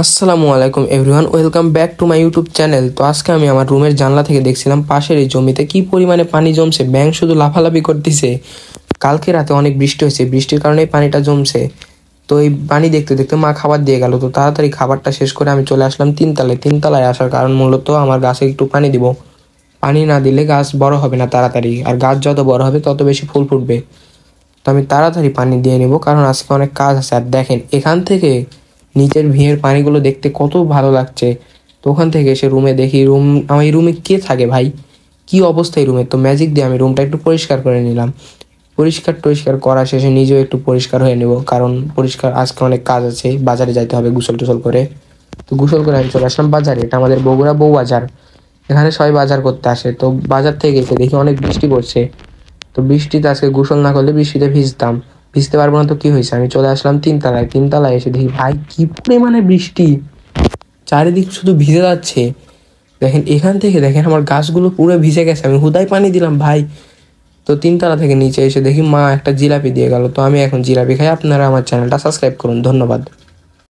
আসসালামু আলাইকুম everyone, welcome back to my YouTube channel. তো আজকে আমি আমার রুমের জানলা থেকে দেখছিলাম পাশের এই জমিতে কি পরিমাণে পানি জমছে। ব্যাঙ শুধু লাফালাফি করতেছে। কালকে রাতে অনেক বৃষ্টি হয়েছে, বৃষ্টির কারণে পানিটা জমছে। তো এই পানি দেখতে দেখতে মা খাবার দিয়ে গেল। তো তাড়াতাড়ি খাবারটা শেষ করে আমি চলে আসলাম তিনতলায়। তিনতলায় আসার কারণ মূলত আমার গাছে একটু পানি দিব। পানি না দিলে গাছ বড় হবে না তাড়াতাড়ি, আর গাছ যত বড় হবে তত বেশি ফুল ফুটবে। তো আমি তাড়াতাড়ি পানি দিয়ে নেব, কারণ আজকে অনেক কাজ আছে। আর দেখেন এখান থেকে নিচের ভিড়ের পানিগুলো দেখতে কত ভালো লাগছে। তো ওখান থেকে এসে রুমে দেখি আমার এই রুমে কে থাকে ভাই, কি অবস্থা এই রুমে। তো ম্যাজিক দিয়ে আমি রুমটা একটু পরিষ্কার করে নিলাম। পরিষ্কার করা শেষে নিজেও একটু পরিষ্কার হয়ে নেব, কারণ পরিষ্কার আজকে অনেক কাজ আছে। বাজারে যাইতে হবে গোসল টোসল করে। তো গোসল করে আমি চলে আসলাম বাজারে। এটা আমাদের বগুড়া বউ বাজার, এখানে সবাই বাজার করতে আসে। তো বাজার থেকে এসে দেখি অনেক বৃষ্টি পড়ছে। তো বৃষ্টিতে আজকে গোসল না করলে বৃষ্টিতে ভিজতে পারবো না। তো কি হয়েছে, আমি চলে আসলাম তিনতলায়। তিনতলায় এসে দেখি ভাই কি পরিমাণে বৃষ্টি, চারিদিক শুধু ভিজে যাচ্ছে। দেখেন এখান থেকে দেখেন আমার গাছগুলো পুরো ভিজে গেছে, আমি হুদাই পানি দিলাম ভাই। তো তিনতলা থেকে নিচে এসে দেখি মা একটা জিলাপি দিয়ে গেল। তো আমি এখন জিলাপি খাই। আপনারা আমার চ্যানেলটা সাবস্ক্রাইব করুন, ধন্যবাদ।